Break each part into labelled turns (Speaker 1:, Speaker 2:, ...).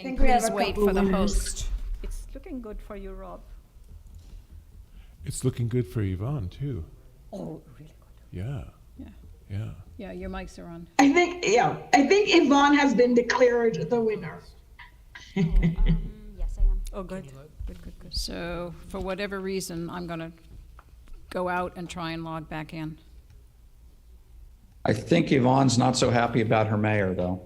Speaker 1: saying,
Speaker 2: we have
Speaker 1: please
Speaker 2: a
Speaker 1: wait
Speaker 2: couple
Speaker 1: for the
Speaker 2: winners.
Speaker 1: host.
Speaker 3: It's looking good for you, Rob.
Speaker 4: It's looking good for Yvonne, too.
Speaker 2: Oh, really good.
Speaker 4: Yeah.
Speaker 1: Yeah.
Speaker 4: Yeah.
Speaker 1: Yeah, your mics are on.
Speaker 2: I think Yvonne has been declared the winner.
Speaker 5: Yes, I am.
Speaker 3: Oh, good. Good, good, good.
Speaker 1: So for whatever reason, I'm going to go out and try and log back in.
Speaker 6: I think Yvonne's not so happy about her mayor, though.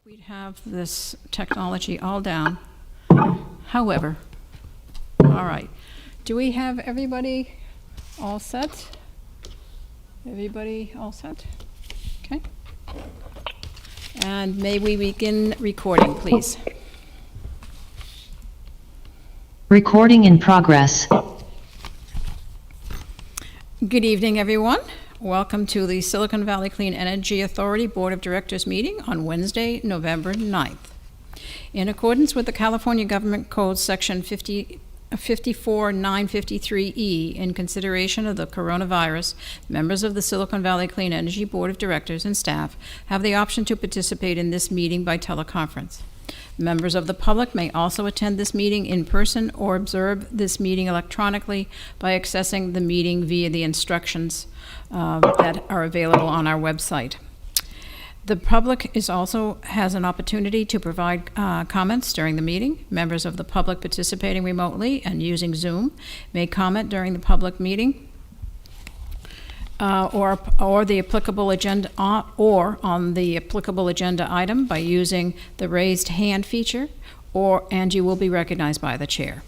Speaker 1: We'd have this technology all down. However, all right. Do we have everybody all set? Everybody all set? Okay. And may we begin recording, please?
Speaker 7: Recording in progress.
Speaker 1: Good evening, everyone. Welcome to the Silicon Valley Clean Energy Authority Board of Directors meeting on Wednesday, November 9th. In accordance with the California Government Code Section 54953E, in consideration of the coronavirus, members of the Silicon Valley Clean Energy Board of Directors and staff have the option to participate in this meeting by teleconference. Members of the public may also attend this meeting in person or observe this meeting electronically by accessing the meeting via the instructions that are available on our website. The public also has an opportunity to provide comments during the meeting. Members of the public participating remotely and using Zoom may comment during the public meeting or the applicable agenda or on the applicable agenda item by using the raised hand feature, and you will be recognized by the chair.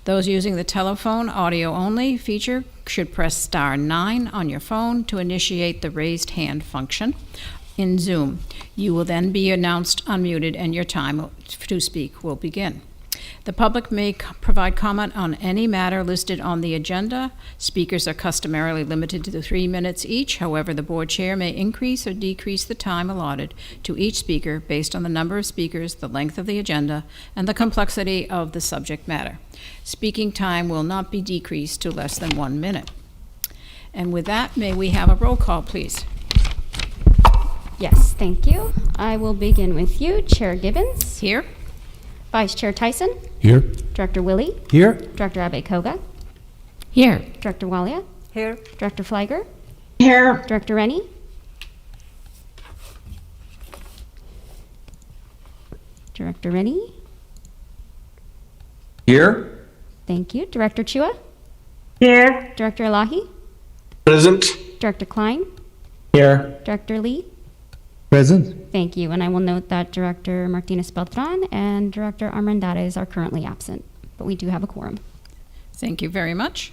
Speaker 1: Those using the telephone audio only feature should press *9 on your phone to initiate the raised hand function in Zoom. You will then be announced unmuted and your time to speak will begin. The public may provide comment on any matter listed on the agenda. Speakers are customarily limited to 3 minutes each. However, the board chair may increase or decrease the time allotted to each speaker based on the number of speakers, the length of the agenda, and the complexity of the subject matter. Speaking time will not be decreased to less than 1 minute. And with that, may we have a roll call, please?
Speaker 5: Yes, thank you. I will begin with you, Chair Gibbons.
Speaker 1: Here?
Speaker 5: Vice Chair Tyson.
Speaker 4: Here.
Speaker 5: Director Willie.
Speaker 4: Here.
Speaker 5: Director Abe Koga.
Speaker 1: Here.
Speaker 5: Director Walia.
Speaker 3: Here.
Speaker 5: Director Flagger.
Speaker 2: Here.
Speaker 5: Director Rennie. Director Rennie.
Speaker 6: Here?
Speaker 5: Thank you. Director Chua.
Speaker 2: Here.
Speaker 5: Director Elahi.
Speaker 8: Present.
Speaker 5: Director Klein.
Speaker 8: Here.
Speaker 5: Director Lee.
Speaker 8: Present.
Speaker 5: Thank you. And I will note that Director Martinez Beltran and Director Armendariz are currently absent, but we do have a quorum.
Speaker 1: Thank you very much.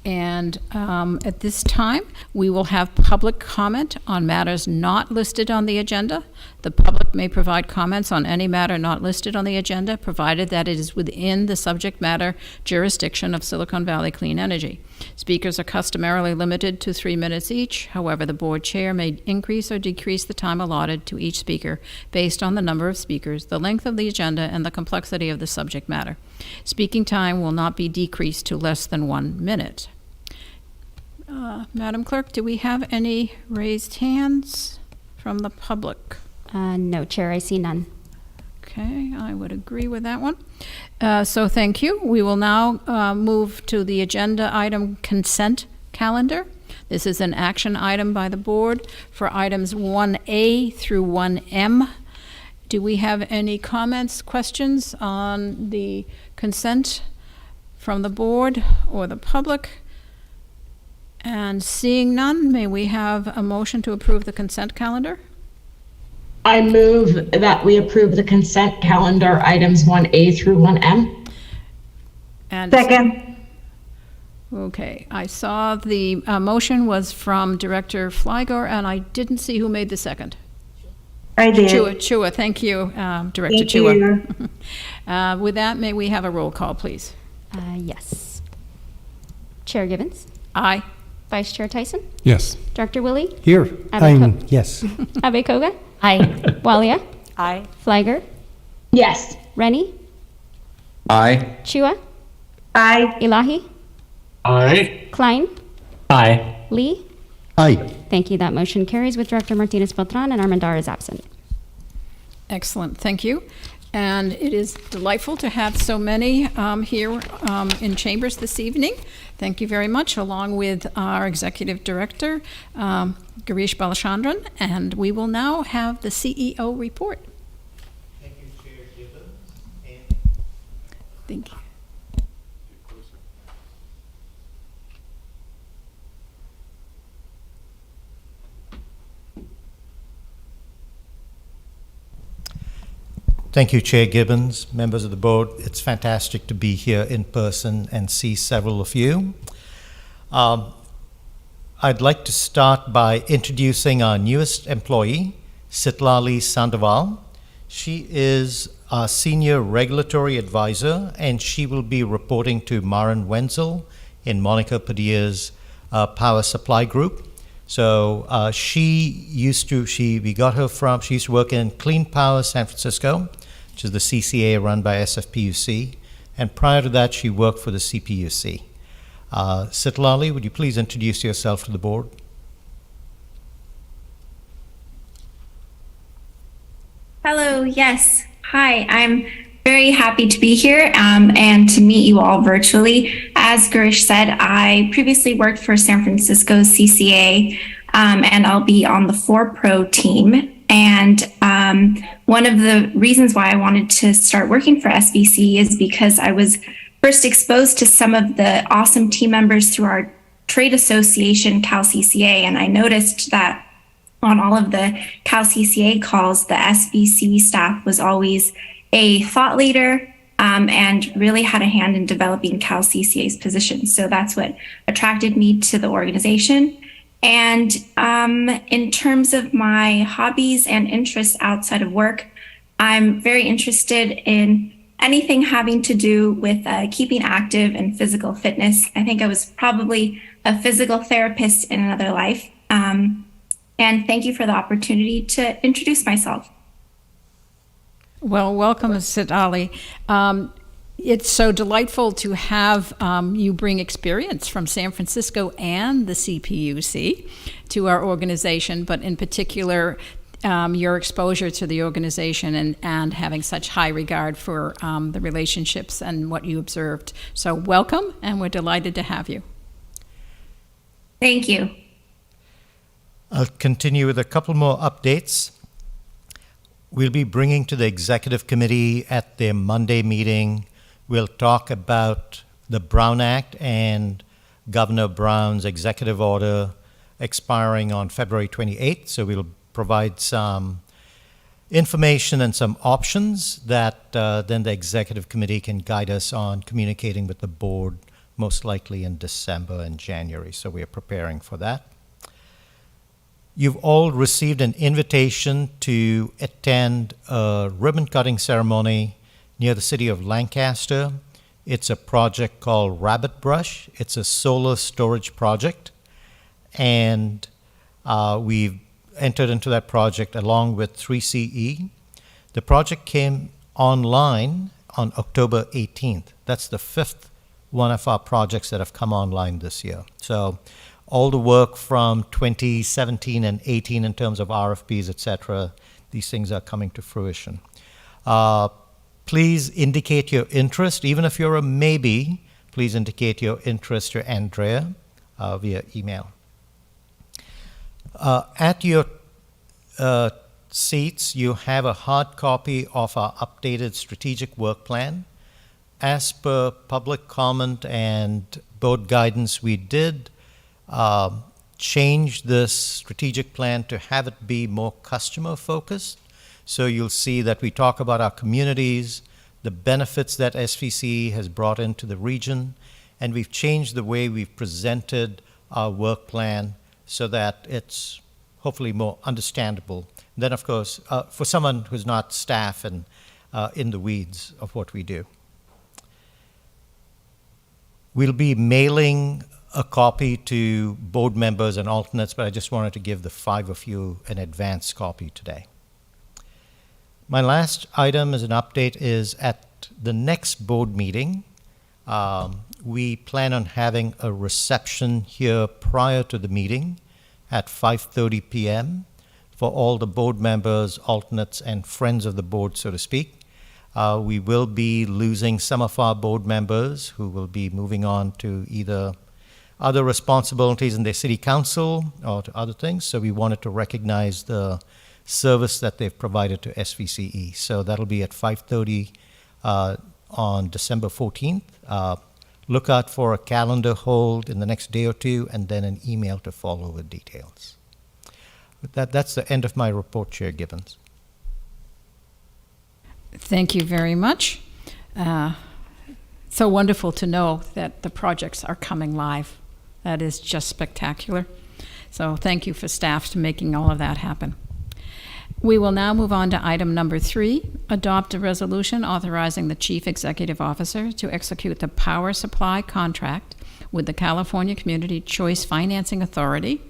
Speaker 1: And at this time, we will have public comment on matters not listed on the agenda. The public may provide comments on any matter not listed on the agenda, provided that it is within the subject matter jurisdiction of Silicon Valley Clean Energy. Speakers are customarily limited to 3 minutes each. However, the board chair may increase or decrease the time allotted to each speaker based on the number of speakers, the length of the agenda, and the complexity of the subject matter. Speaking time will not be decreased to less than 1 minute. Madam Clerk, do we have any raised hands from the public?
Speaker 5: No, Chair, I see none.
Speaker 1: Okay, I would agree with that one. So thank you. We will now move to the agenda item consent calendar. This is an action item by the board for items 1A through 1M. Do we have any comments, questions on the consent from the board or the public? And seeing none, may we have a motion to approve the consent calendar?
Speaker 2: I move that we approve the consent calendar items 1A through 1M.
Speaker 1: And
Speaker 9: Second.
Speaker 1: okay, I saw the motion was from Director Flygor, and I didn't see who made the second.
Speaker 9: I did.
Speaker 1: Chua, thank you, Director
Speaker 9: Thank
Speaker 1: Chua.
Speaker 9: you.
Speaker 1: With that, may we have a roll call, please?
Speaker 5: Yes. Chair Gibbons,
Speaker 1: Aye.
Speaker 5: Vice Chair Tyson,
Speaker 4: Yes.
Speaker 5: Director Willie,
Speaker 8: Here.
Speaker 5: Abe
Speaker 8: Yes.
Speaker 5: Abe Koga. Aye. Walia,
Speaker 3: Aye.
Speaker 5: Flagger,
Speaker 2: Yes.
Speaker 5: Rennie,
Speaker 6: Aye.
Speaker 5: Chua,
Speaker 9: Aye.
Speaker 5: Elahi,
Speaker 8: Aye.
Speaker 5: Klein,
Speaker 8: Aye.
Speaker 5: Lee.
Speaker 8: Aye.
Speaker 5: Thank you. That motion carries with Director Martinez Beltran, and Armendar is absent.
Speaker 1: Excellent, thank you. And it is delightful to have so many here in chambers this evening. Thank you very much, along with our Executive Director, Girish Balachandran. And we will now have the CEO report.
Speaker 10: Thank you, Chair Gibbons.
Speaker 1: Thank you.
Speaker 10: Thank you, Chair Gibbons, members of the board. It's fantastic to be here in person and see several of you. I'd like to start by introducing our newest employee, Sitlali Sandoval. She is our Senior Regulatory Advisor, and she will be reporting to Maren Wenzel in Monica Padilla's Power Supply Group. So she used to work in Clean Power San Francisco, which is the CCA run by SFPUC, and prior to that, she worked for the CPUC. Sitlali, would you please introduce yourself to the board?
Speaker 11: Hello, yes. Hi, I'm very happy to be here and to meet you all virtually. As Girish said, I previously worked for San Francisco CCA, and I'll be on the 4Pro team. And one of the reasons why I wanted to start working for SVC is because I was first exposed to some of the awesome team members through our trade association, CalCCA, and I noticed that on all of the CalCCA calls, the SVC staff was always a thought leader and really had a hand in developing CalCCA's position. So that's what attracted me to the organization. And in terms of my hobbies and interests outside of work, I'm very interested in anything having to do with keeping active and physical fitness. I think I was probably a physical therapist in another life. And thank you for the opportunity to introduce myself.
Speaker 1: Well, welcome, Sitlali. It's so delightful to have you bring experience from San Francisco and the CPUC to our organization, but in particular, your exposure to the organization and having such high regard for the relationships and what you observed. So welcome, and we're delighted to have you.
Speaker 11: Thank you.
Speaker 10: I'll continue with a couple more updates. We'll be bringing to the executive committee at their Monday meeting. We'll talk about the Brown Act and Governor Brown's executive order expiring on February 28th. So we'll provide some information and some options that then the executive committee can guide us on communicating with the board most likely in December and January. So we are preparing for that. You've all received an invitation to attend a ribbon cutting ceremony near the city of Lancaster. It's a project called Rabbit Brush. It's a solar storage project. And we've entered into that project along with 3CE. The project came online on October 18th. That's the fifth one of our projects that have come online this year. So all the work from 2017 and 18 in terms of RFPs, et cetera, these things are coming to fruition. Please indicate your interest. Even if you're a maybe, please indicate your interest to Andrea via email. At your seats, you have a hard copy of our updated strategic work plan. As per public comment and board guidance, we did change this strategic plan to have it be more customer focused. So you'll see that we talk about our communities, the benefits that SVCE has brought into the region, and we've changed the way we've presented our work plan so that it's hopefully more understandable. Then, of course, for someone who's not staff and in the weeds of what we do. We'll be mailing a copy to board members and alternates, but I just wanted to give the 5 of you an advance copy today. My last item as an update is at the next board meeting, we plan on having a reception here prior to the meeting at 5:30 p.m. for all the board members, alternates, and friends of the board, so to speak. We will be losing some of our board members who will be moving on to either other responsibilities in their city council or to other things. So we wanted to recognize the service that they've provided to SVCE. So that'll be at 5:30 on December 14th. Look out for a calendar hold in the next day or two, and then an email to follow with details. With that, that's the end of my report, Chair Gibbons.
Speaker 1: Thank you very much. So wonderful to know that the projects are coming live. That is just spectacular. So thank you for staff to making all of that happen. We will now move on to item number 3, adopt a resolution authorizing the Chief Executive Officer to execute the power supply contract with the California Community Choice Financing Authority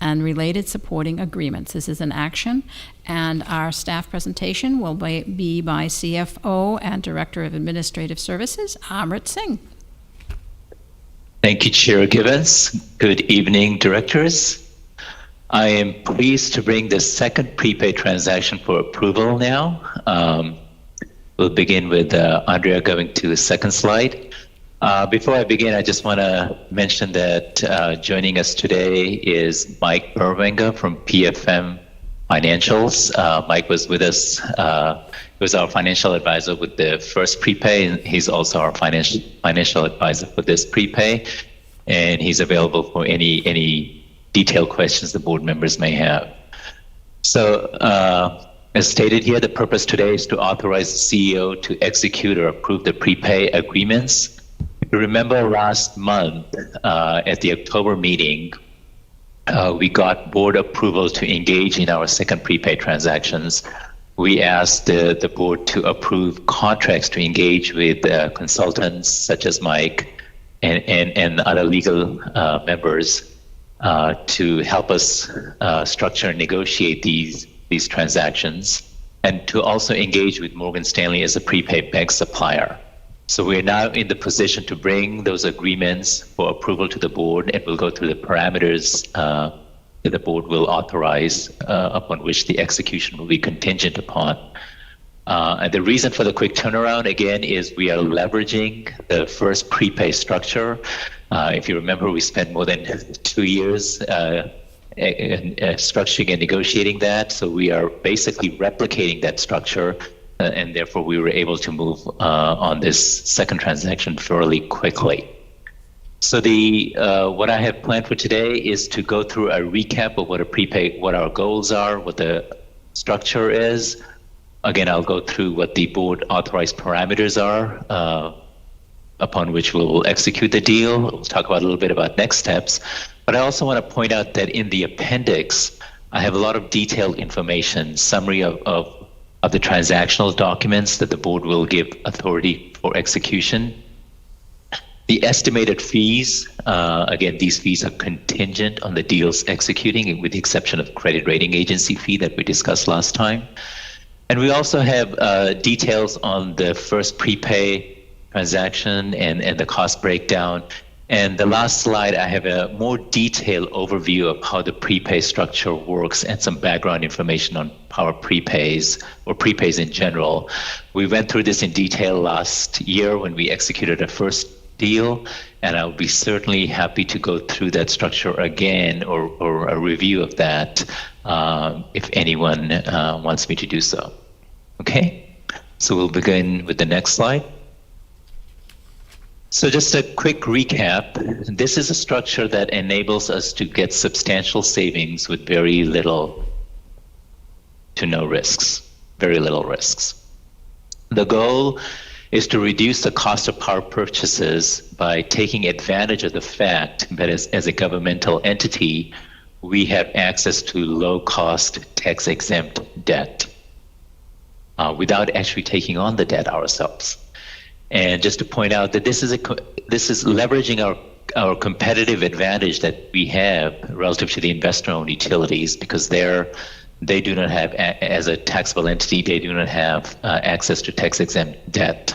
Speaker 1: and related supporting agreements. This is an action, and our staff presentation will be by CFO and Director of Administrative Services, Amrit Singh.
Speaker 12: Thank you, Chair Gibbons. Good evening, directors. I am pleased to bring the second prepaid transaction for approval now. We'll begin with Andrea going to the second slide. Before I begin, I just want to mention that joining us today is Mike Berwanger from PFM Financials. Mike was with us. He was our financial advisor with the first prepay, and he's also our financial advisor for this prepay. And he's available for any detailed questions the board members may have. So, as stated here, the purpose today is to authorize the CEO to execute or approve the prepay agreements. If you remember last month at the October meeting, we got board approval to engage in our second prepay transactions. We asked the board to approve contracts to engage with consultants such as Mike and other legal members to help us structure and negotiate these transactions, and to also engage with Morgan Stanley as a prepaid bank supplier. So we're now in the position to bring those agreements for approval to the board, and we'll go through the parameters that the board will authorize upon which the execution will be contingent upon. And the reason for the quick turnaround, again, is we are leveraging the first prepay structure. If you remember, we spent more than 2 years structuring and negotiating that. So we are basically replicating that structure, and therefore we were able to move on this second transaction fairly quickly. So what I have planned for today is to go through a recap of what our goals are, what the structure is. Again, I'll go through what the board authorized parameters are, upon which we'll execute the deal. We'll talk about a little bit about next steps. But I also want to point out that in the appendix, I have a lot of detailed information, summary of the transactional documents that the board will give authority for execution. The estimated fees, again, these fees are contingent on the deals executing, with the exception of credit rating agency fee that we discussed last time. And we also have details on the first prepay transaction and the cost breakdown. And the last slide, I have a more detailed overview of how the prepay structure works and some background information on power prepays or prepays in general. We went through this in detail last year when we executed a first deal, and I'll be certainly happy to go through that structure again or a review of that if anyone wants me to do so. Okay, so we'll begin with the next slide. So just a quick recap. This is a structure that enables us to get substantial savings with very little to no risks, very little risks. The goal is to reduce the cost of power purchases by taking advantage of the fact that as a governmental entity, we have access to low-cost tax-exempt debt without actually taking on the debt ourselves. And just to point out that this is leveraging our competitive advantage that we have relative to the investor-owned utilities, because they do not have, as a taxable entity, they do not have access to tax-exempt debt.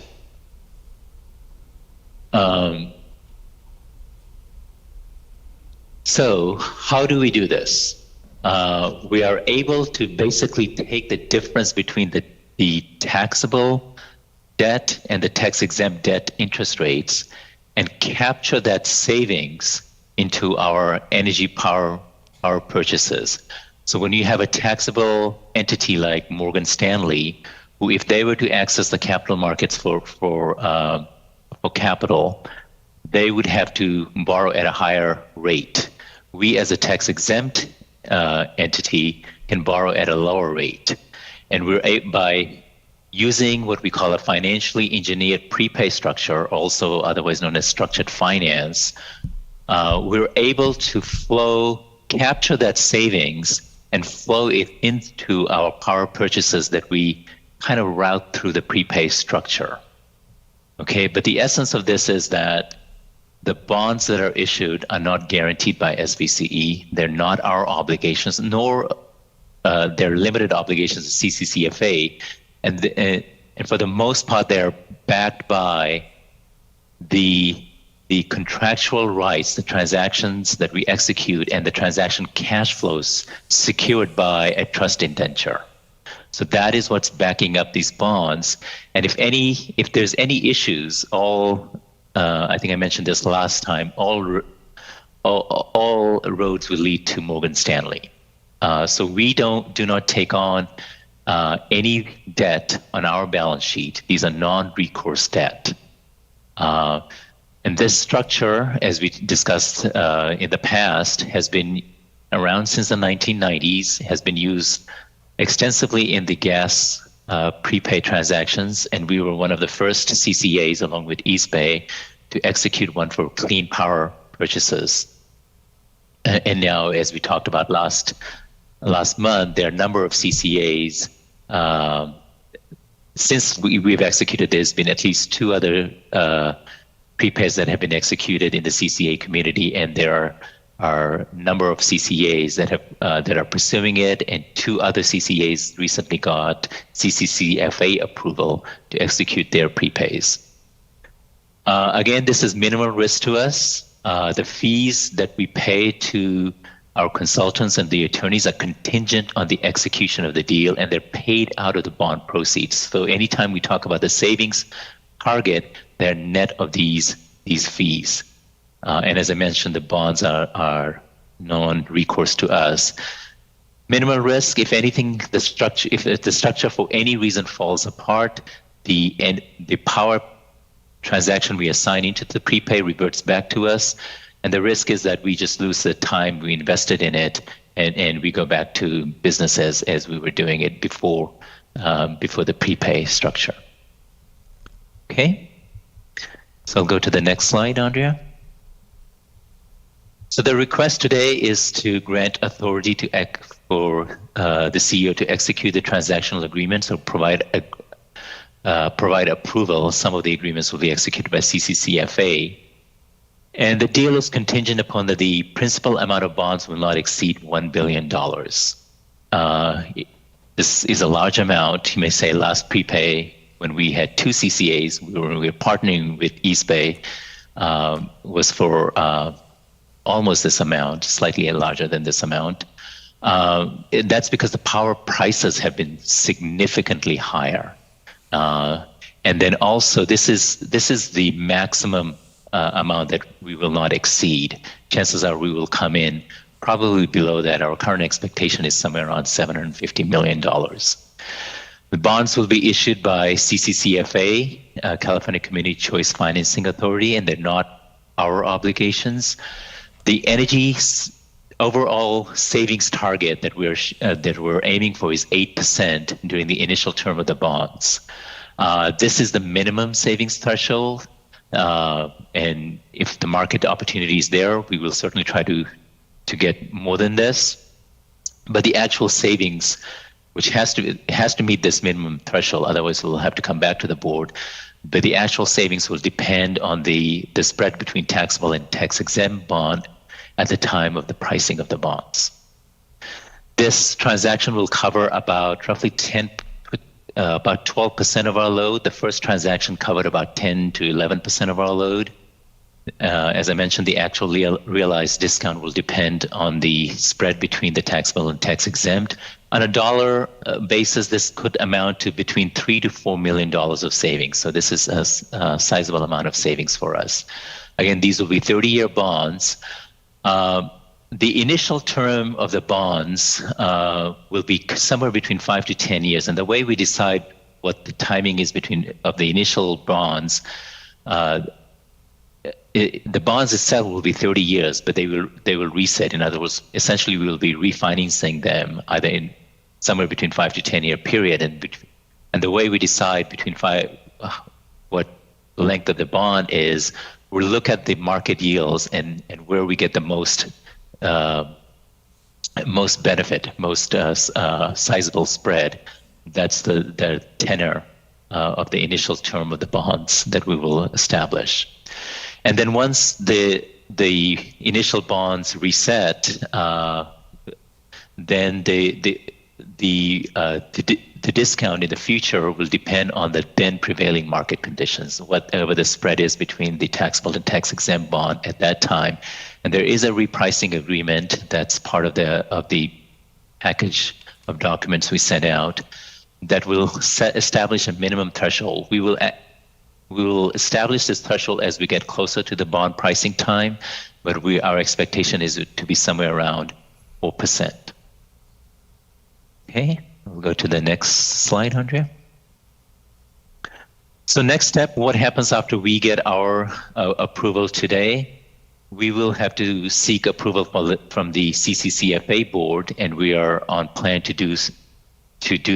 Speaker 12: So how do we do this? We are able to basically take the difference between the taxable debt and the tax-exempt debt interest rates and capture that savings into our energy power purchases. So when you have a taxable entity like Morgan Stanley, who, if they were to access the capital markets for capital, they would have to borrow at a higher rate. We, as a tax-exempt entity, can borrow at a lower rate. And by using what we call a financially engineered prepay structure, also otherwise known as structured finance, we're able to capture that savings and flow it into our power purchases that we kind of route through the prepay structure. Okay, but the essence of this is that the bonds that are issued are not guaranteed by SVCE. They're not our obligations, nor they're limited obligations of CCCFA. And for the most part, they're backed by the contractual rights, the transactions that we execute, and the transaction cash flows secured by a trust indenture. So that is what's backing up these bonds. And if there's any issues, I think I mentioned this last time, all roads will lead to Morgan Stanley. So we do not take on any debt on our balance sheet. These are non-recourse debt. And this structure, as we discussed in the past, has been around since the 1990s, has been used extensively in the gas prepay transactions, and we were one of the first CCAs, along with East Bay, to execute one for clean power purchases. And now, as we talked about last month, there are a number of CCAs. Since we've executed, there's been at least 2 other prepays that have been executed in the CCA community, and there are a number of CCAs that are pursuing it, and 2 other CCAs recently got CCCFA approval to execute their prepays. Again, this is minimal risk to us. The fees that we pay to our consultants and the attorneys are contingent on the execution of the deal, and they're paid out of the bond proceeds. So anytime we talk about the savings target, they're net of these fees. And as I mentioned, the bonds are non-recourse to us. Minimal risk, if anything, if the structure for any reason falls apart, the power transaction we assign into the prepay reverts back to us. And the risk is that we just lose the time we invested in it, and we go back to business as we were doing it before the prepay structure. Okay. So I'll go to the next slide, Andrea. So the request today is to grant authority for the CEO to execute the transactional agreements or provide approval. Some of the agreements will be executed by CCCFA. And the deal is contingent upon that the principal amount of bonds will not exceed $1 billion. This is a large amount. You may say last prepay, when we had two CCAs, we were partnering with East Bay, was for almost this amount, slightly larger than this amount. That's because the power prices have been significantly higher. And then also, this is the maximum amount that we will not exceed. Chances are we will come in probably below that. Our current expectation is somewhere around $750 million. The bonds will be issued by CCCFA, California Community Choice Financing Authority, and they're not our obligations. The energy overall savings target that we're aiming for is 8% during the initial term of the bonds. This is the minimum savings threshold, and if the market opportunity is there, we will certainly try to get more than this. But the actual savings, which has to meet this minimum threshold, otherwise we'll have to come back to the board. But the actual savings will depend on the spread between taxable and tax-exempt bond at the time of the pricing of the bonds. This transaction will cover about roughly 12% of our load. The first transaction covered about 10 to 11% of our load. As I mentioned, the actual realized discount will depend on the spread between the taxable and tax-exempt. On a dollar basis, this could amount to between $3 to $4 million of savings. So this is a sizable amount of savings for us. Again, these will be 30-year bonds. The initial term of the bonds will be somewhere between 5 to 10 years. And the way we decide what the timing is of the initial bonds, the bonds itself will be 30 years, but they will reset. In other words, essentially we will be refinancing them either in somewhere between 5 to 10 year period. And the way we decide what the length of the bond is, we'll look at the market yields and where we get the most benefit, most sizable spread. That's the tenor of the initial term of the bonds that we will establish. And then once the initial bonds reset, then the discount in the future will depend on the then prevailing market conditions, whatever the spread is between the taxable and tax-exempt bond at that time. And there is a repricing agreement that's part of the package of documents we sent out that will establish a minimum threshold. We will establish this threshold as we get closer to the bond pricing time, but our expectation is to be somewhere around 4%. Okay, we'll go to the next slide, Andrea. So next step, what happens after we get our approval today? We will have to seek approval from the CCCFA board, and we are on plan to do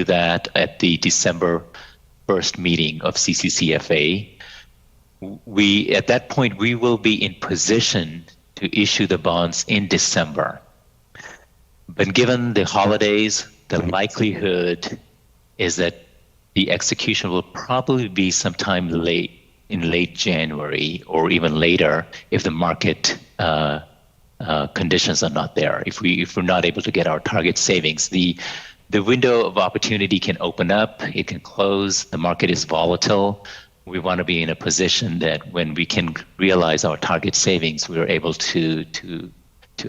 Speaker 12: that at the December 1st meeting of CCCFA. At that point, we will be in position to issue the bonds in December. But given the holidays, the likelihood is that the execution will probably be sometime in late January or even later if the market conditions are not there. If we're not able to get our target savings, the window of opportunity can open up, it can close. The market is volatile. We want to be in a position that when we can realize our target savings, we are able to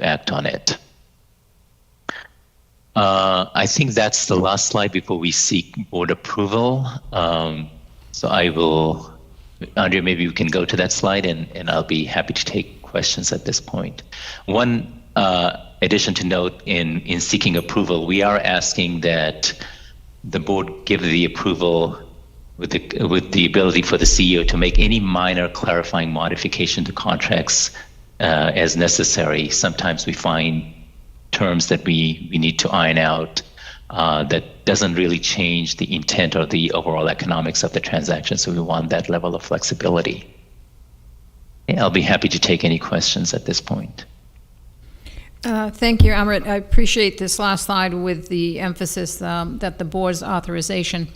Speaker 12: act on it. I think that's the last slide before we seek board approval. So I will, Andrea, maybe we can go to that slide and I'll be happy to take questions at this point. One addition to note in seeking approval, we are asking that the board give the approval with the ability for the CEO to make any minor clarifying modification to contracts as necessary. Sometimes we find terms that we need to iron out that doesn't really change the intent or the overall economics of the transaction. So we want that level of flexibility. I'll be happy to take any questions at this point.
Speaker 1: Thank you, Amrit. I appreciate this last slide with the emphasis that the board's authorization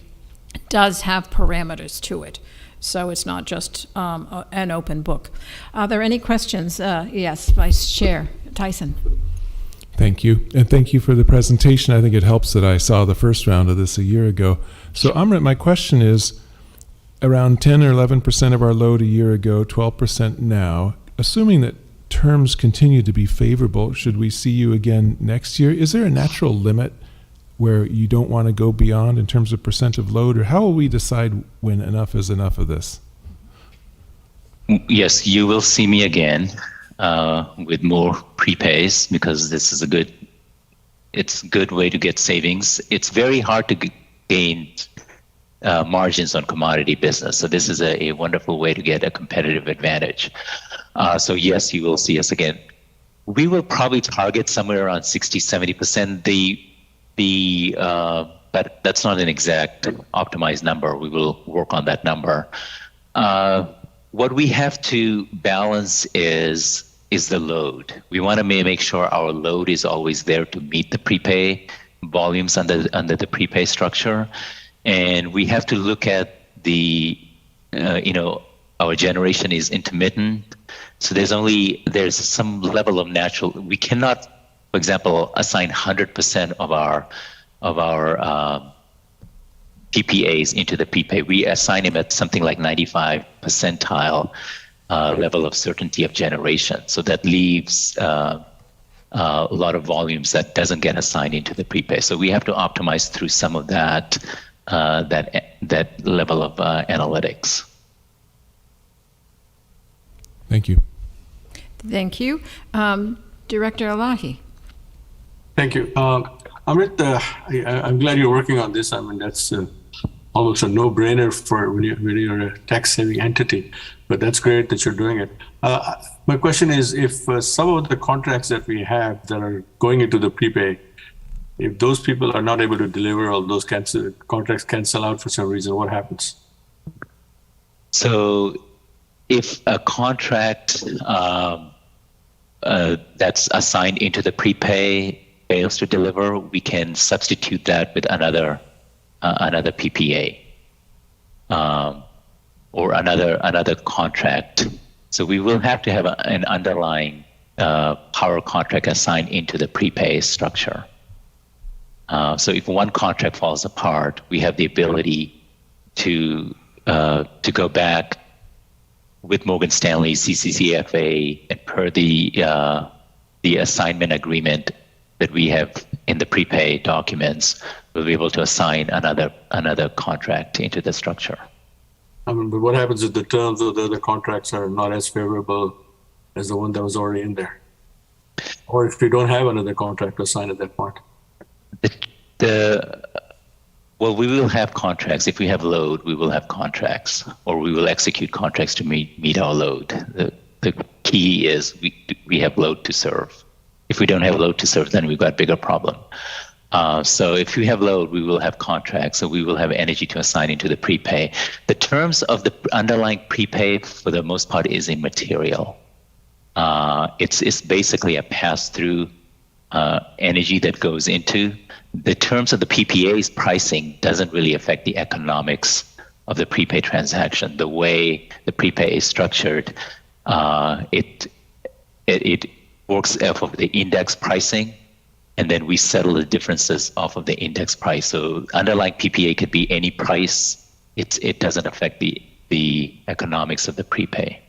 Speaker 1: does have parameters to it. So it's not just an open book. Are there any questions? Yes, Vice Chair Tyson.
Speaker 4: Thank you. And thank you for the presentation. I think it helps that I saw the first round of this a year ago. So Amrit, my question is, around 10 or 11% of our load a year ago, 12% now. Assuming that terms continue to be favorable, should we see you again next year? Is there a natural limit where you don't want to go beyond in terms of percent of load, or how will we decide when enough is enough of this?
Speaker 12: Yes, you will see me again with more prepays, because this is it's a good way to get savings. It's very hard to gain margins on commodity business. So this is a wonderful way to get a competitive advantage. So yes, you will see us again. We will probably target somewhere around 60-70%. But that's not an exact optimized number. We will work on that number. What we have to balance is the load. We want to make sure our load is always there to meet the prepay volumes under the prepay structure. And we have to look at our generation is intermittent. So there's some level of natural, we cannot, for example, assign 100% of our PPAs into the prepay. We assign them at something like 95 percentile level of certainty of generation. So that leaves a lot of volumes that doesn't get assigned into the prepay. So we have to optimize through some of that level of analytics.
Speaker 4: Thank you.
Speaker 1: Thank you. Director Elahi.
Speaker 8: Thank you. Amrit, I'm glad you're working on this. I mean, that's almost a no-brainer for when you're a tax-saving entity, but that's great that you're doing it. My question is, if some of the contracts that we have that are going into the prepay, if those people are not able to deliver, or those contracts cancel out for some reason, what happens?
Speaker 12: So if a contract that's assigned into the prepay fails to deliver, we can substitute that with another PPA or another contract. So we will have to have an underlying power contract assigned into the prepay structure. So if one contract falls apart, we have the ability to go back with Morgan Stanley, CCCFA, and per the assignment agreement that we have in the prepay documents, we'll be able to assign another contract into the structure.
Speaker 8: I mean, but what happens if the terms of the other contracts are not as favorable as the one that was already in there? Or if you don't have another contract assigned at that point?
Speaker 12: Well, we will have contracts. If we have load, we will have contracts, or we will execute contracts to meet our load. The key is we have load to serve. If we don't have load to serve, then we've got a bigger problem. So if we have load, we will have contracts, so we will have energy to assign into the prepay. The terms of the underlying prepay, for the most part, is immaterial. It's basically a pass-through energy that goes into. The terms of the PPA's pricing doesn't really affect the economics of the prepay transaction. The way the prepay is structured, it works off of the index pricing, and then we settle the differences off of the index price. So underlying PPA could be any price. It doesn't affect the economics of the prepay.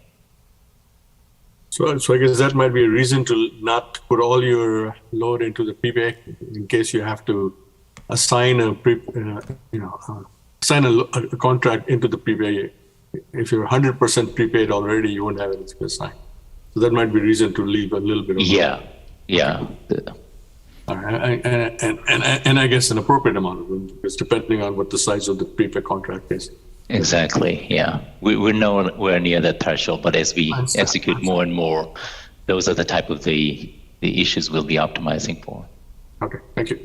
Speaker 8: So I guess that might be a reason to not put all your load into the prepay in case you have to assign a contract into the prepay. If you're 100% prepaid already, you won't have anything to assign. So that might be a reason to leave a little bit of
Speaker 12: Yeah.
Speaker 8: And I guess an appropriate amount of room, because depending on what the size of the prepay contract is.
Speaker 12: Exactly, yeah. We're nowhere near that threshold, but as we execute more and more, those are the type of the issues we'll be optimizing for.
Speaker 8: Okay, thank you.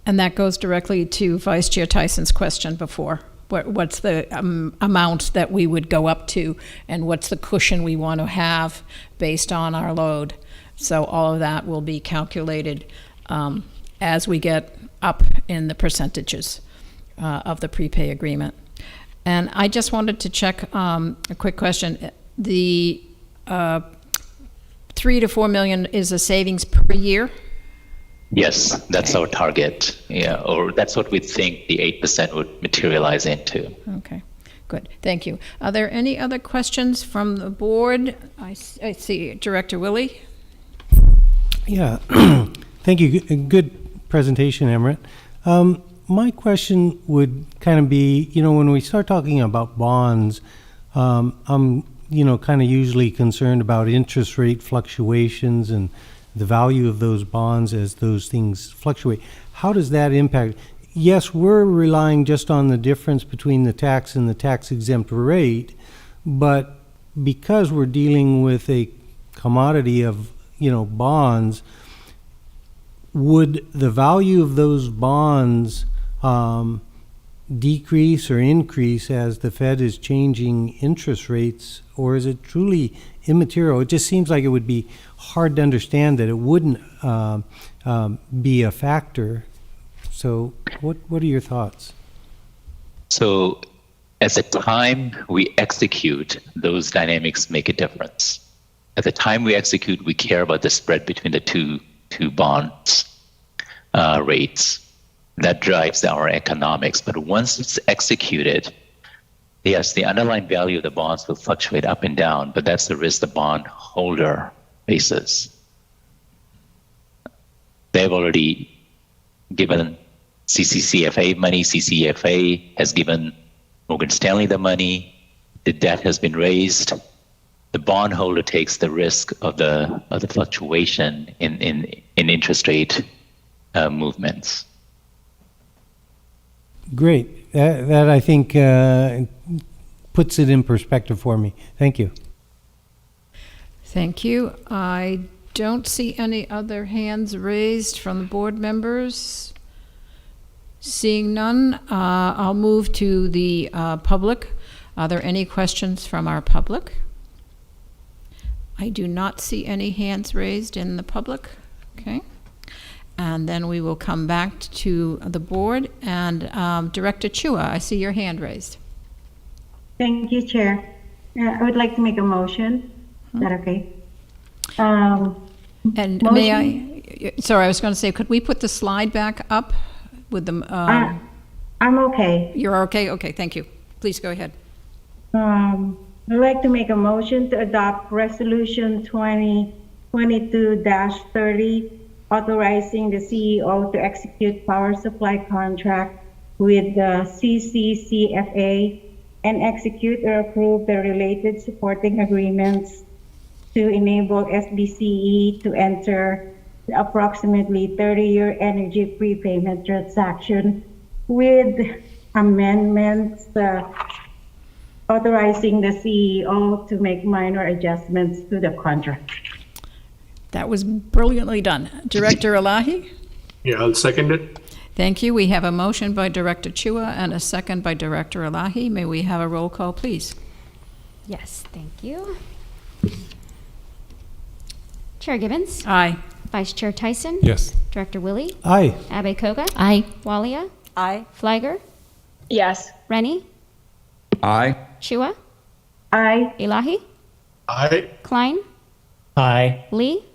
Speaker 1: And that goes directly to Vice Chair Tyson's question before. what's the amount that we would go up to, and what's the cushion we want to have based on our load. So all of that will be calculated as we get up in the percentages of the prepay agreement. And I just wanted to check a quick question. The 3 to 4 million is a savings per year?
Speaker 12: Yes, that's our target. Yeah, or that's what we think the 8% would materialize into.
Speaker 1: Okay, good. Thank you. Are there any other questions from the board? I see Director Willie.
Speaker 13: Yeah, thank you. Good presentation, Emmerich. My question would kind of be, when we start talking about bonds, I'm, kind of usually concerned about interest rate fluctuations and the value of those bonds as those things fluctuate. How does that impact? Yes, we're relying just on the difference between the tax and the tax exempt rate, but because we're dealing with a commodity of, bonds, would the value of those bonds decrease or increase as the Fed is changing interest rates, or is it truly immaterial? It just seems like it would be hard to understand that it wouldn't be a factor. So what are your thoughts?
Speaker 12: So at the time we execute, those dynamics make a difference. At the time we execute, we care about the spread between the two bonds rates. That drives our economics. But once it's executed, yes, the underlying value of the bonds will fluctuate up and down, but that's the risk the bond holder faces. They've already given CCCFA money. CCFA has given Morgan Stanley the money. The debt has been raised. The bondholder takes the risk of the fluctuation in interest rate movements.
Speaker 13: Great. That I think puts it in perspective for me. Thank you.
Speaker 1: Thank you. I don't see any other hands raised from the board members. Seeing none, I'll move to the public. Are there any questions from our public? I do not see any hands raised in the public. Okay. And then we will come back to the board. And Director Chua, I see your hand raised.
Speaker 9: Thank you, Chair. I would like to make a motion. Is that okay?
Speaker 1: And
Speaker 9: motion?
Speaker 1: may I, sorry, I was going to say, could we put the slide back up with the,
Speaker 9: I'm okay.
Speaker 1: you're okay? Okay, thank you. Please go ahead.
Speaker 9: I'd like to make a motion to adopt Resolution 2022-30, authorizing the CEO to execute power supply contract with the CCCFA and execute or approve the related supporting agreements to enable SVCEA to enter the approximately 30-year energy prepayment transaction with amendments authorizing the CEO to make minor adjustments to the contract.
Speaker 1: That was brilliantly done. Director Elahi?
Speaker 8: Yeah, I'll second it.
Speaker 1: Thank you. We have a motion by Director Chua and a second by Director Elahi. May we have a roll call, please?
Speaker 5: Yes, thank you. Chair Gibbons?
Speaker 1: Aye.
Speaker 5: Vice Chair Tyson?
Speaker 4: Yes.
Speaker 5: Director Willie?
Speaker 13: Aye.
Speaker 5: Abe Koga?
Speaker 7: Aye.
Speaker 5: Walia?
Speaker 3: Aye.
Speaker 5: Flagger?
Speaker 9: Yes.
Speaker 5: Rennie?
Speaker 6: Aye.
Speaker 5: Chua?
Speaker 9: Aye.
Speaker 5: Elahi?
Speaker 8: Aye.
Speaker 5: Klein?
Speaker 10: Aye.
Speaker 5: Lee?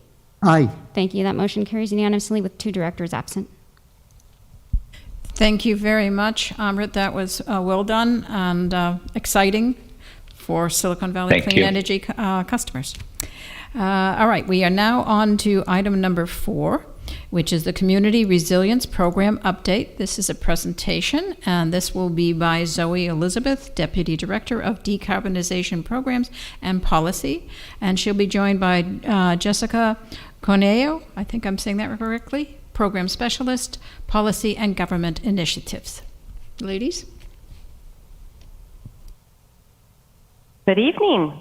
Speaker 10: Aye.
Speaker 5: Thank you. That motion carries unanimously with 2 directors absent.
Speaker 1: Thank you very much, Amrit. That was well done and exciting for Silicon Valley
Speaker 12: Thank
Speaker 1: Clean
Speaker 12: you.
Speaker 1: Energy customers. All right, we are now on to item number 4, which is the Community Resilience Program Update. This is a presentation, and this will be by Zoe Elizabeth, Deputy Director of Decarbonization Programs and Policy, and she'll be joined by Jessica Corneo, I think I'm saying that correctly, Program Specialist, Policy and Government Initiatives. Ladies?
Speaker 14: Good evening.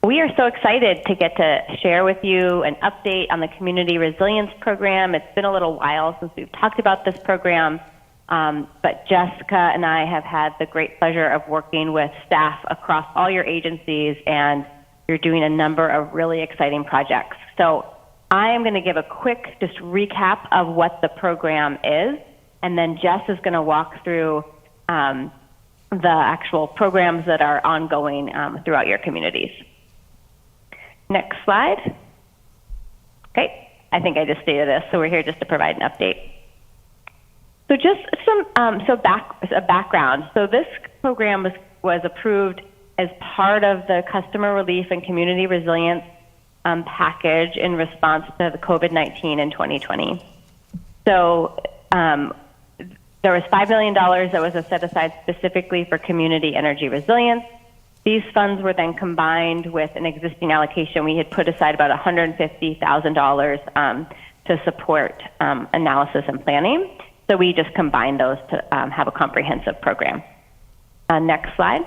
Speaker 14: We are so excited to get to share with you an update on the Community Resilience Program. It's been a little while since we've talked about this program, But Jessica and I have had the great pleasure of working with staff across all your agencies, and you're doing a number of really exciting projects. So I am going to give a quick just recap of what the program is, and then Jess is going to walk through the actual programs that are ongoing throughout your communities. Next slide. Okay, I think I just stated this, so we're here just to provide an update. So just some background. So this program was approved as part of the customer relief and community resilience package in response to the COVID-19 in 2020. So there was $5 million that was set aside specifically for community energy resilience. These funds were then combined with an existing allocation. We had put aside about $150,000 to support analysis and planning. So we just combined those to have a comprehensive program. Next slide.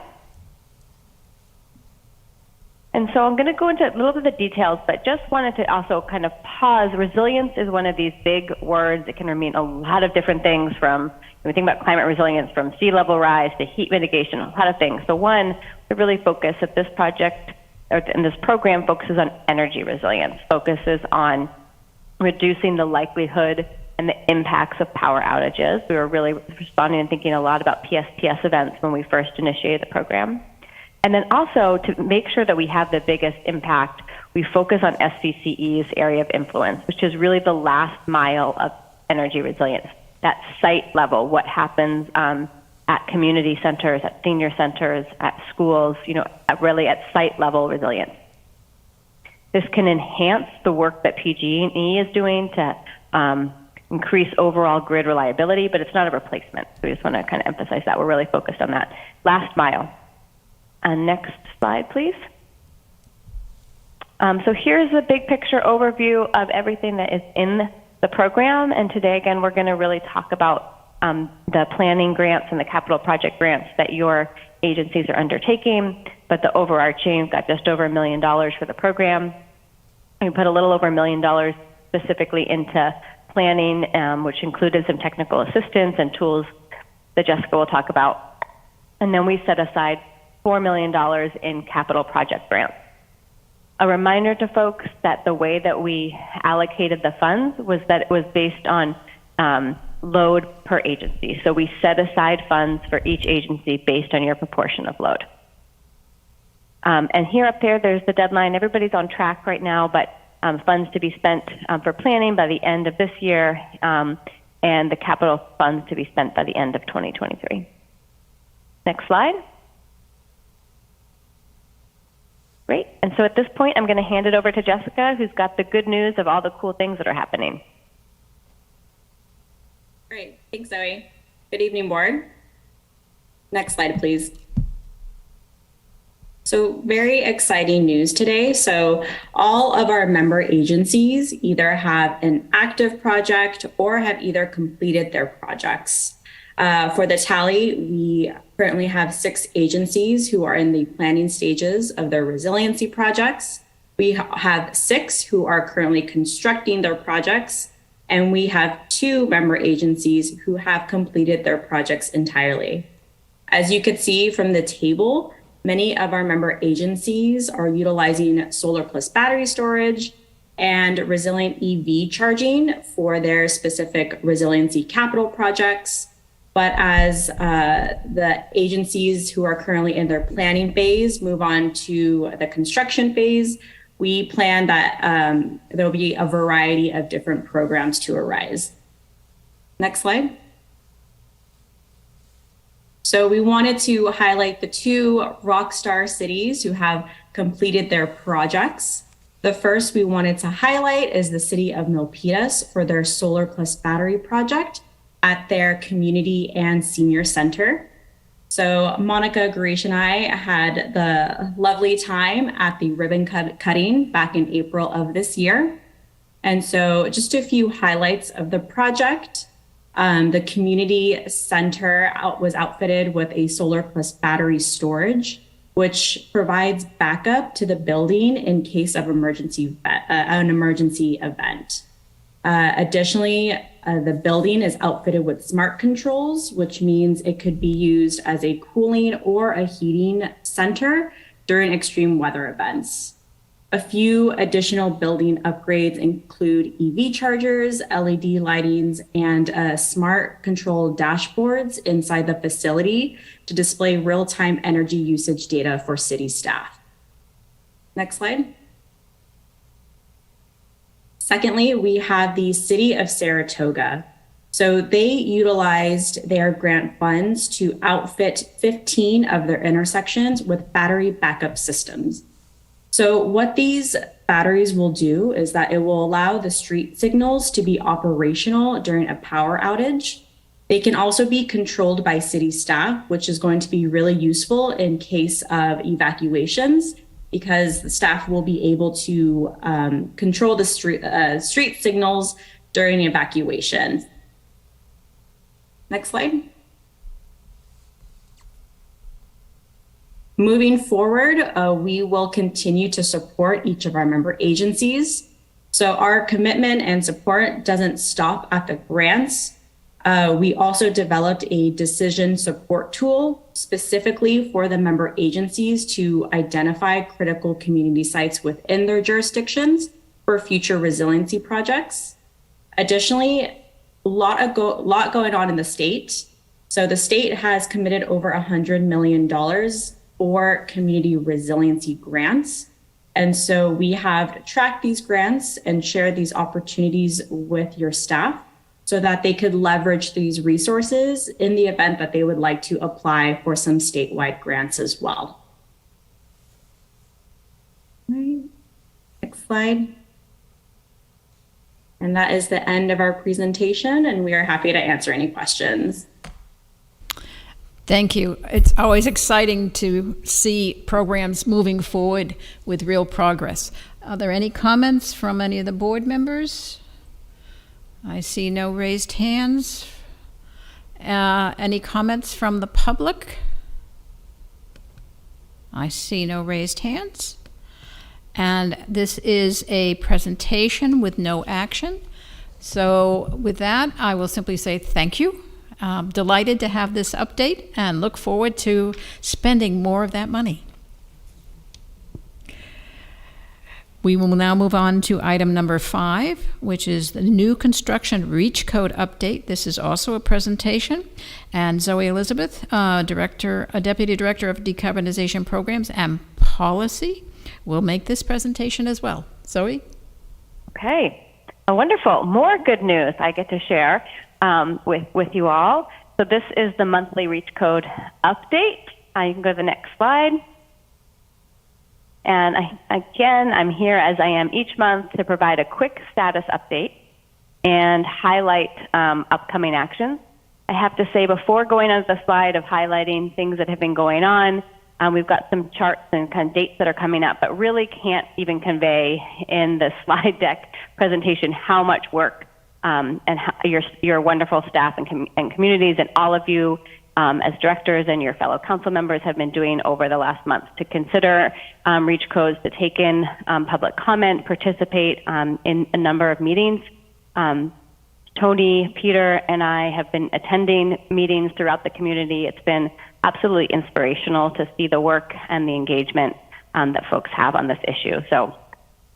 Speaker 14: And so I'm going to go into a little bit of the details, but just wanted to also kind of pause. Resilience is one of these big words. It can mean a lot of different things, from, when we think about climate resilience, from sea level rise to heat mitigation, a lot of things. So one, we really focus at this project, or in this program, focuses on energy resilience, focuses on reducing the likelihood and the impacts of power outages. We were really responding and thinking a lot about PSPS events when we first initiated the program. And then also, to make sure that we have the biggest impact, we focus on SVCEA's area of influence, which is really the last mile of energy resilience, that site level, what happens at community centers, at senior centers, at schools, really at site level resilience. This can enhance the work that PG&E is doing to increase overall grid reliability, but it's not a replacement. So we just want to kind of emphasize that. We're really focused on that last mile. Next slide, please. So here's a big picture overview of everything that is in the program. And today, again, we're going to really talk about the planning grants and the capital project grants that your agencies are undertaking. But the overarching, we've got just over $1 million for the program. We put a little over $1 million specifically into planning, which included some technical assistance and tools that Jessica will talk about. And then we set aside $4 million in capital project grants. A reminder to folks that the way that we allocated the funds was that it was based on load per agency. So we set aside funds for each agency based on your proportion of load. And here up there's the deadline. Everybody's on track right now, but funds to be spent for planning by the end of this year, and the capital funds to be spent by the end of 2023. Next slide. Great. And so at this point, I'm going to hand it over to Jessica, who's got the good news of all the cool things that are happening.
Speaker 15: Great. Thanks, Zoe. Good evening, board. Next slide, please. So very exciting news today. So all of our member agencies either have an active project or have either completed their projects. For the tally, we currently have 6 agencies who are in the planning stages of their resiliency projects. We have 6 who are currently constructing their projects, and we have 2 member agencies who have completed their projects entirely. As you could see from the table, many of our member agencies are utilizing solar plus battery storage and resilient EV charging for their specific resiliency capital projects. But as the agencies who are currently in their planning phase move on to the construction phase, we plan that there'll be a variety of different programs to arise. Next slide. So we wanted to highlight the 2 rockstar cities who have completed their projects. The first we wanted to highlight is the city of Milpitas for their solar plus battery project at their community and senior center. So Monica, Garish, and I had the lovely time at the ribbon cutting back in April of this year. And so just a few highlights of the project. The community center was outfitted with a solar plus battery storage, which provides backup to the building in case of an emergency event. Additionally, the building is outfitted with smart controls, which means it could be used as a cooling or a heating center during extreme weather events. A few additional building upgrades include EV chargers, LED lightings, and smart control dashboards inside the facility to display real-time energy usage data for city staff. Next slide. Secondly, we have the City of Saratoga. So they utilized their grant funds to outfit 15 of their intersections with battery backup systems. So what these batteries will do is that it will allow the street signals to be operational during a power outage. They can also be controlled by city staff, which is going to be really useful in case of evacuations, because the staff will be able to control the street signals during evacuation. Next slide. Moving forward, we will continue to support each of our member agencies. So our commitment and support doesn't stop at the grants. We also developed a decision support tool specifically for the member agencies to identify critical community sites within their jurisdictions for future resiliency projects. Additionally, a lot going on in the state. So the state has committed over $100 million for community resiliency grants. And so we have tracked these grants and shared these opportunities with your staff so that they could leverage these resources in the event that they would like to apply for some statewide grants as well. All right. Next slide. And that is the end of our presentation, and we are happy to answer any questions.
Speaker 1: Thank you. It's always exciting to see programs moving forward with real progress. Are there any comments from any of the board members? I see no raised hands. Any comments from the public? I see no raised hands. And this is a presentation with no action. So with that, I will simply say thank you. Delighted to have this update and look forward to spending more of that money. We will now move on to item number 5, which is the new construction reach code update. This is also a presentation, and Zoe Elizabeth, Deputy Director of Decarbonization Programs and Policy, will make this presentation as well. Zoe?
Speaker 14: Okay, wonderful. More good news I get to share with you all. So this is the monthly reach code update. You can go to the next slide. And I'm here as I am each month to provide a quick status update and highlight upcoming actions. I have to say before going on to the slide of highlighting things that have been going on, we've got some charts and kind of dates that are coming up, but really can't even convey in the slide deck presentation how much work and how your wonderful staff and communities and all of you as directors and your fellow council members have been doing over the last month to consider reach codes, to take in public comment, participate in a number of meetings. Tony, Peter, and I have been attending meetings throughout the community. It's been absolutely inspirational to see the work and the engagement that folks have on this issue. So,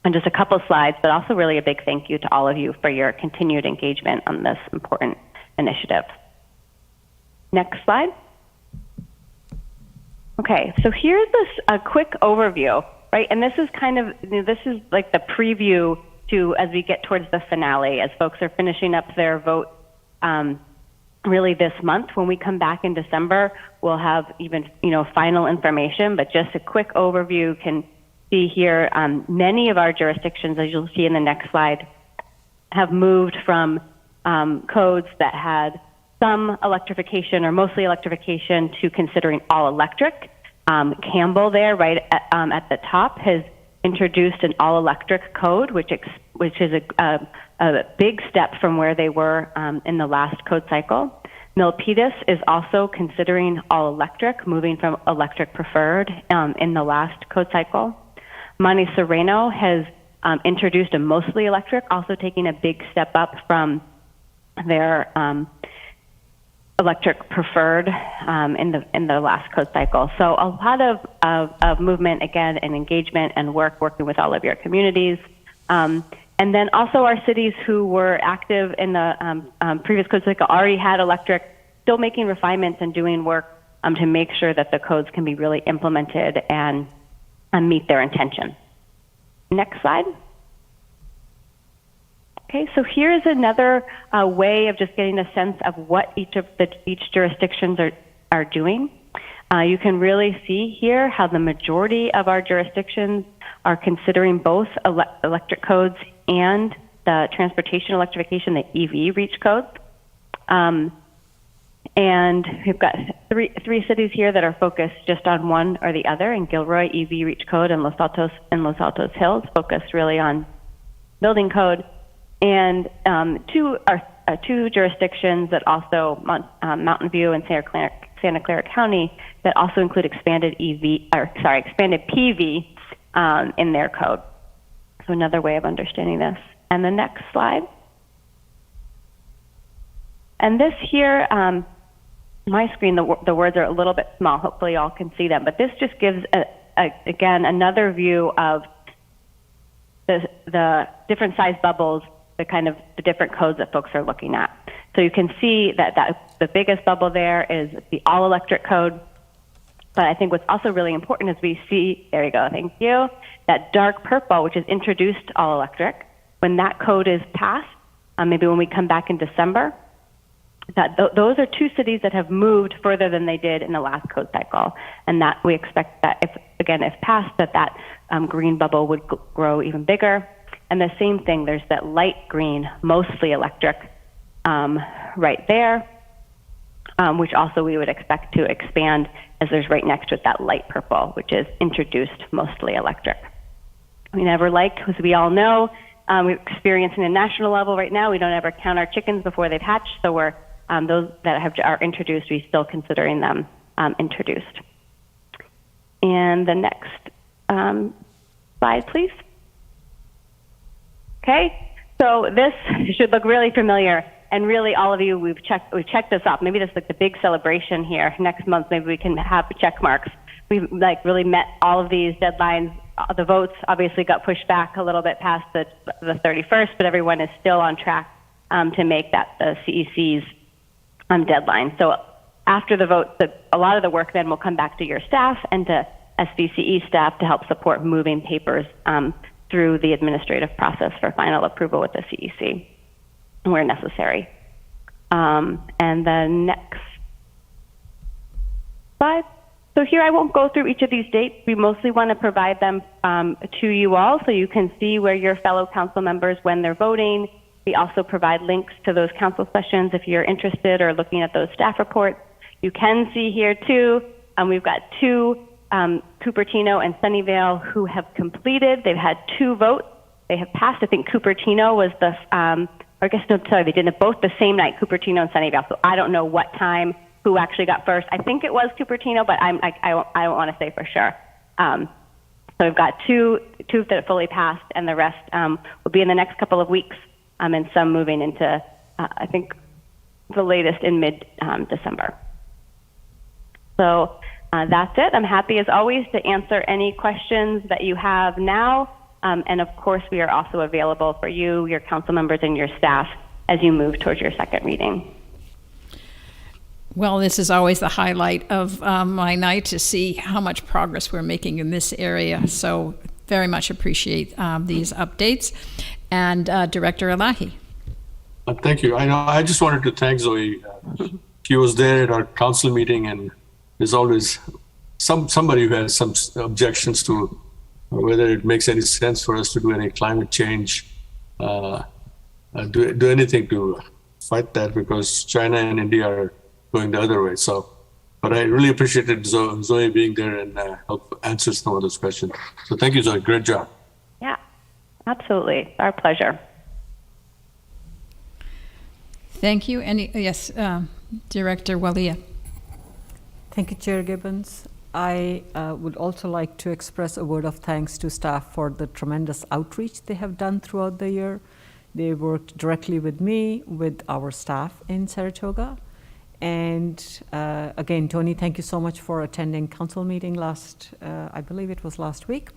Speaker 14: and just a couple of slides, but also really a big thank you to all of you for your continued engagement on this important initiative. Next slide. Okay, so here's a quick overview, right? And this is this is like the preview to as we get towards the finale, as folks are finishing up their vote really this month. When we come back in December, we'll have even, final information, but just a quick overview can see here. Many of our jurisdictions, as you'll see in the next slide, have moved from codes that had some electrification or mostly electrification to considering all electric. Campbell there, right at the top, has introduced an all electric code, which is a big step from where they were in the last code cycle. Milpitas is also considering all electric, moving from electric preferred in the last code cycle. Monte Sereno has introduced a mostly electric, also taking a big step up from their electric preferred in the last code cycle. So a lot of movement again and engagement and working with all of your communities. And then also our cities who were active in the previous code cycle already had electric, still making refinements and doing work to make sure that the codes can be really implemented and meet their intention. Next slide. Okay, so here's another way of just getting a sense of what each jurisdictions are doing. You can really see here how the majority of our jurisdictions are considering both electric codes and the transportation electrification, the EV reach codes. And we've got three cities here that are focused just on one or the other, in Gilroy, EV reach code, and Los Altos Hills, focused really on building code. And two jurisdictions that also, Mountain View and Santa Clara County, that also include expanded PV in their code. So another way of understanding this. And the next slide. And this here, my screen, the words are a little bit small. Hopefully y'all can see them. But this just gives, again, another view of the different size bubbles, the different codes that folks are looking at. So you can see that the biggest bubble there is the all-electric code. But I think what's also really important is we see, there you go, thank you, that dark purple, which is introduced all-electric. When that code is passed, maybe when we come back in December, those are two cities that have moved further than they did in the last code cycle. And that we expect that, if passed, that green bubble would grow even bigger. And the same thing, there's that light green, mostly electric, right there, which also we would expect to expand as there's right next to it that light purple, which is introduced mostly electric. We never like, as we all know, we're experiencing a national level right now. We don't ever count our chickens before they've hatched, so we're those that are introduced, we're still considering them introduced. And the next slide, please. Okay, so this should look really familiar, and really all of you, we've checked this off. Maybe this is like the big celebration here. Next month, maybe we can have check marks. We've really met all of these deadlines. The votes obviously got pushed back a little bit past the 31st, but everyone is still on track to make that the CEC's deadline. So after the vote, a lot of the work then will come back to your staff and to SVCE staff to help support moving papers through the administrative process for final approval with the CEC where necessary. And the next slide. So here I won't go through each of these dates. We mostly want to provide them to you all so you can see where your fellow council members, when they're voting. We also provide links to those council sessions if you're interested or looking at those staff reports. You can see here too, we've got two Cupertino and Sunnyvale who have completed. They've had 2 votes. They have passed. I think Cupertino was they did it both the same night, Cupertino and Sunnyvale. So I don't know what time, who actually got first. I think it was Cupertino, but I don't want to say for sure. So we've got two that fully passed, and the rest will be in the next couple of weeks, and some moving into, I think, the latest in mid-December. So that's it. I'm happy, as always, to answer any questions that you have now. And of course, we are also available for you, your council members, and your staff as you move towards your second reading.
Speaker 1: Well, this is always the highlight of my night, to see how much progress we're making in this area. So very much appreciate these updates. And Director Elahi.
Speaker 8: Thank you. I just wanted to thank Zoe. She was there at our council meeting, and there's always somebody who has some objections to whether it makes any sense for us to do any climate change, do anything to fight that, because China and India are going the other way. So, but I really appreciated Zoe being there and help answer some of those questions. So thank you, Zoe. Great job.
Speaker 14: Yeah, absolutely. Our pleasure.
Speaker 1: Thank you. Yes, Director Walia.
Speaker 3: Thank you, Chair Gibbons. I would also like to express a word of thanks to staff for the tremendous outreach they have done throughout the year. They worked directly with me, with our staff in Saratoga. And again, Tony, thank you so much for attending council meeting I believe it was last week,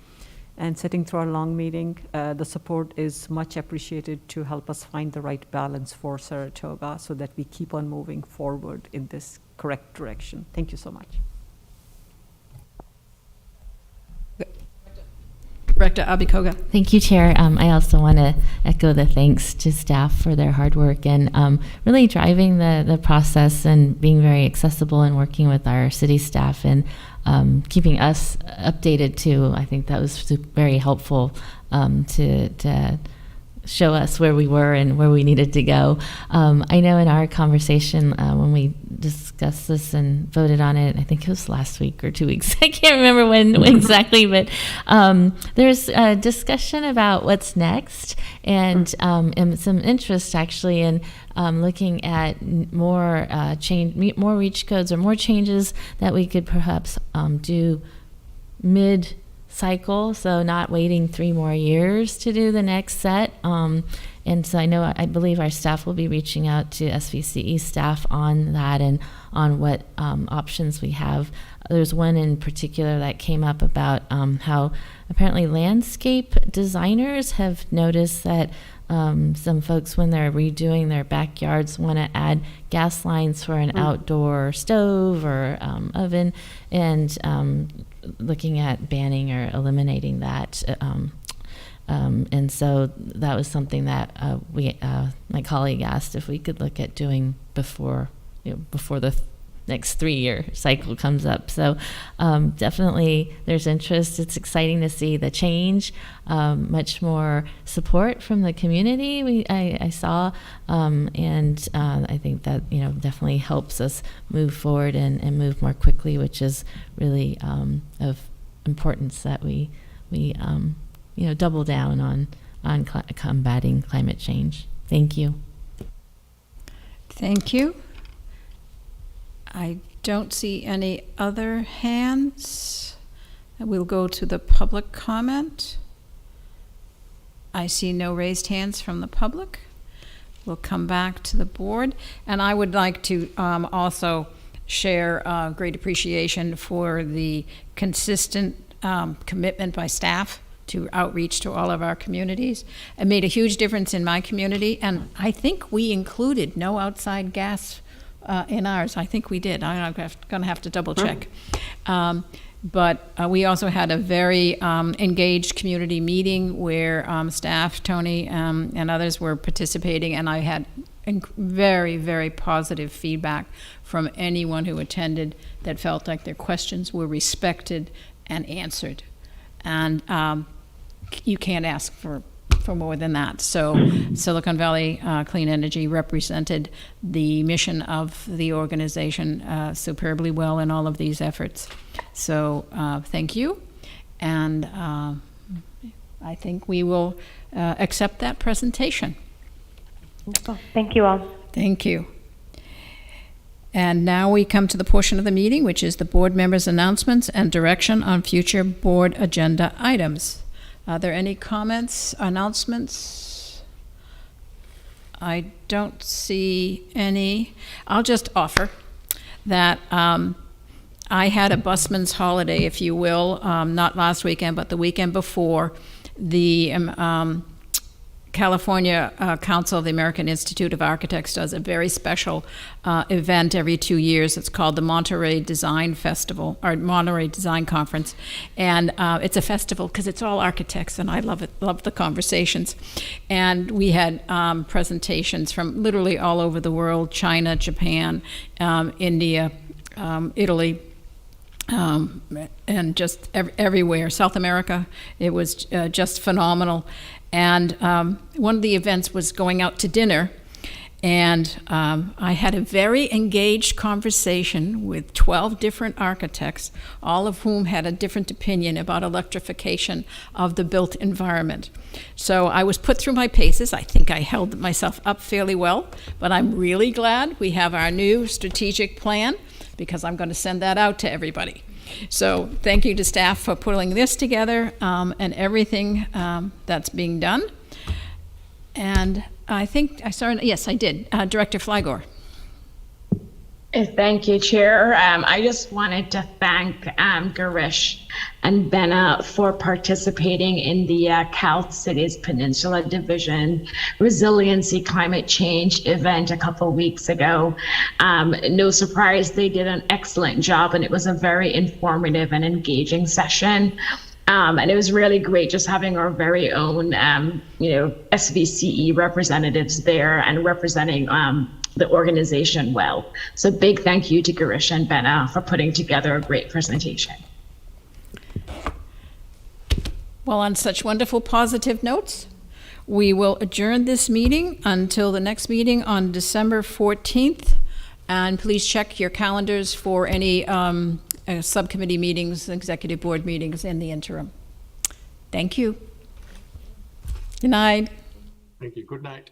Speaker 3: and sitting through our long meeting. The support is much appreciated to help us find the right balance for Saratoga so that we keep on moving forward in this correct direction. Thank you so much.
Speaker 1: Director Abikoga.
Speaker 16: Thank you, Chair. I also want to echo the thanks to staff for their hard work and really driving the process and being very accessible and working with our city staff and keeping us updated too. I think that was very helpful to show us where we were and where we needed to go. I know in our conversation when we discussed this and voted on it, I think it was last week or 2 weeks, I can't remember when exactly, but there's a discussion about what's next and some interest actually in looking at more more reach codes or more changes that we could perhaps do mid-cycle, so not waiting 3 more years to do the next set. And so I believe our staff will be reaching out to SVCE staff on that and on what options we have. There's one in particular that came up about how apparently landscape designers have noticed that some folks, when they're redoing their backyards, want to add gas lines for an outdoor stove or oven, and looking at banning or eliminating that. And so that was something that my colleague asked if we could look at doing before the next 3-year cycle comes up. So definitely there's interest. It's exciting to see the change, much more support from the community I saw, and I think that definitely helps us move forward and move more quickly, which is really of importance that we double down on combating climate change. Thank you.
Speaker 1: Thank you. I don't see any other hands. We'll go to the public comment. I see no raised hands from the public. We'll come back to the board. And I would like to also share great appreciation for the consistent commitment by staff to outreach to all of our communities. It made a huge difference in my community, and I think we included no outside gas in ours. I think we did. I'm going to have to double check. But we also had a very engaged community meeting where staff, Tony, and others were participating, and I had very, very positive feedback from anyone who attended that felt like their questions were respected and answered. And you can't ask for more than that. So Silicon Valley Clean Energy represented the mission of the organization superbly well in all of these efforts. So thank you. And I think we will accept that presentation.
Speaker 14: Thank you all.
Speaker 1: Thank you. And now we come to the portion of the meeting, which is the board members' announcements and direction on future board agenda items. Are there any comments, announcements? I don't see any. I'll just offer that I had a busman's holiday, if you will, not last weekend, but the weekend before. The California Council of the American Institute of Architects does a very special event every 2 years. It's called the Monterey Design Festival, or Monterey Design Conference. And it's a festival because it's all architects, and I love it, love the conversations. And we had presentations from literally all over the world: China, Japan, India, Italy, and just everywhere, South America. It was just phenomenal. And one of the events was going out to dinner, and I had a very engaged conversation with 12 different architects, all of whom had a different opinion about electrification of the built environment. So I was put through my paces. I think I held myself up fairly well, but I'm really glad we have our new strategic plan, because I'm going to send that out to everybody. So thank you to staff for putting this together and everything that's being done. And I think I saw, yes, I did. Director Flygore.
Speaker 2: Thank you, Chair. I just wanted to thank Garish and Benna for participating in the Cal Cities Peninsula Division Resiliency Climate Change event a couple weeks ago. No surprise, they did an excellent job, and it was a very informative and engaging session. And it was really great just having our very own, SVCE representatives there and representing the organization well. So big thank you to Garish and Benna for putting together a great presentation.
Speaker 1: Well, on such wonderful positive notes, we will adjourn this meeting until the next meeting on December 14th. And please check your calendars for any subcommittee meetings, executive board meetings in the interim. Thank you. Good night.
Speaker 8: Thank you. Good night.